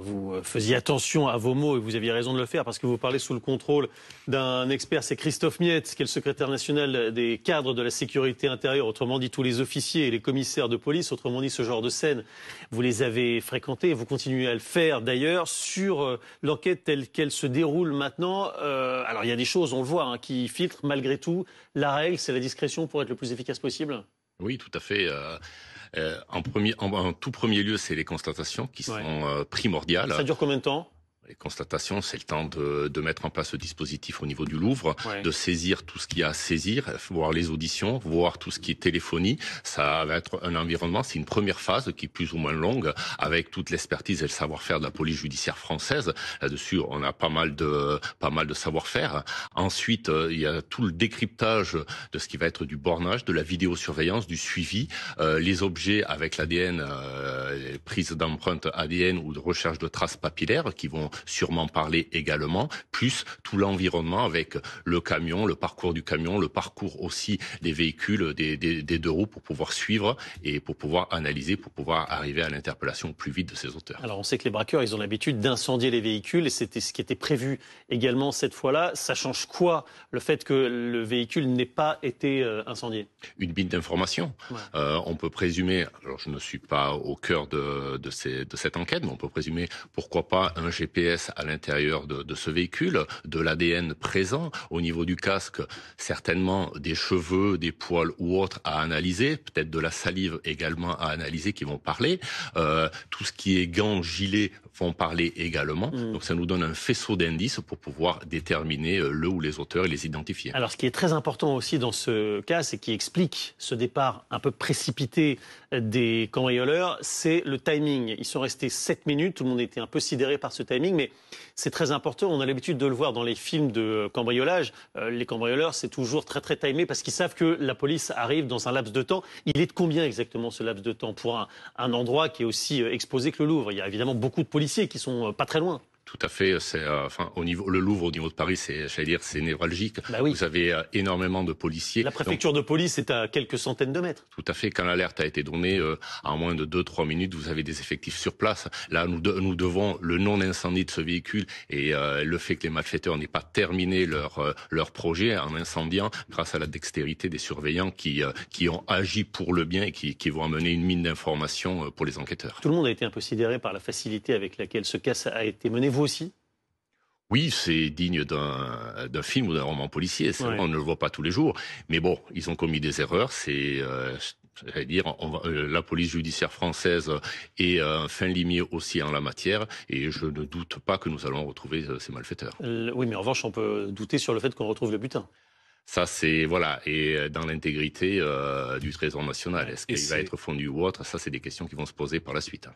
vous faisiez attention à vos mots et vous aviez raison de le faire parce que vous parlez sous le contrôle d'un expert, c'est Christophe Miette, qui est le secrétaire national des cadres de la sécurité intérieure, autrement dit tous les officiers et les commissaires de police, autrement dit ce genre de scène. Vous les avez fréquentés et vous continuez à le faire d'ailleurs sur l'enquête telle qu'elle se déroule maintenant. Alors il y a des choses, on le voit, hein, qui filtrent malgré tout. La règle, c'est la discrétion pour être le plus efficace possible. Oui, tout à fait. En tout premier lieu, c'est les constatations qui sont primordiales. Ça dure combien de temps ? Les constatations, c'est le temps de mettre en place le dispositif au niveau du Louvre, de saisir tout ce qu'il y a à saisir, voir les auditions, voir tout ce qui est téléphonie. Ça va être un environnement, c'est une première phase qui est plus ou moins longue, avec toute l'expertise et le savoir-faire de la police judiciaire française. Là-dessus, on a pas mal de savoir-faire. Ensuite, il y a tout le décryptage de ce qui va être du bornage, de la vidéosurveillance, du suivi, les objets avec l'ADN, les prises d'empreintes ADN ou de recherche de traces papillaires qui vont sûrement parler également, plus tout l'environnement avec le camion, le parcours du camion, le parcours aussi des véhicules, des deux roues pour pouvoir suivre et pour pouvoir analyser, pour pouvoir arriver à l'interpellation plus vite de ces auteurs. Alors on sait que les braqueurs, ils ont l'habitude d'incendier les véhicules et c'était ce qui était prévu également cette fois-là. Ça change quoi le fait que le véhicule n'ait pas été incendié ? Une bite d'information. On peut présumer, alors je ne suis pas au cœur de cette enquête, mais on peut présumer pourquoi pas un GPS à l'intérieur de ce véhicule, de l'ADN présent au niveau du casque, certainement des cheveux, des poils ou autres à analyser, peut-être de la salive également à analyser qui vont parler. Tout ce qui est gants, gilets vont parler également. Donc ça nous donne un faisceau d'indices pour pouvoir déterminer le ou les auteurs et les identifier. Alors ce qui est très important aussi dans ce cas, c'est qui explique ce départ un peu précipité des cambrioleurs, c'est le timing. Ils sont restés 7 minutes, tout le monde était un peu sidéré par ce timing, mais c'est très important. On a l'habitude de le voir dans les films de cambriolage. Les cambrioleurs, c'est toujours très très timé parce qu'ils savent que la police arrive dans un laps de temps. Il est de combien exactement ce laps de temps pour un endroit qui est aussi exposé que le Louvre ? Il y a évidemment beaucoup de policiers qui sont pas très loin. Tout à fait. C'est le Louvre au niveau de Paris, c'est névralgique. Bah oui. Vous avez énormément de policiers. La préfecture de police est à quelques centaines de mètres. Tout à fait. Quand l'alerte a été donnée, en moins de 2-3 minutes, vous avez des effectifs sur place. Là, nous devons le non-incendie de ce véhicule et le fait que les malfaiteurs n'aient pas terminé leur projet en incendiant, grâce à la dextérité des surveillants qui ont agi pour le bien et qui vont amener une mine d'informations pour les enquêteurs. Tout le monde a été un peu sidéré par la facilité avec laquelle ce cas a été mené. Vous aussi ? Oui, c'est digne d'un film ou d'un roman policier. C'est vrai, on ne le voit pas tous les jours. Mais bon, ils ont commis des erreurs. La police judiciaire française est fin limier aussi en la matière. Et je ne doute pas que nous allons retrouver ces malfaiteurs. Oui, mais en revanche, on peut douter sur le fait qu'on retrouve le butin. Ça, et dans l'intégrité du Trésor national. Est-ce qu'il va être fondu ou autre? Ça, c'est des questions qui vont se poser par la suite.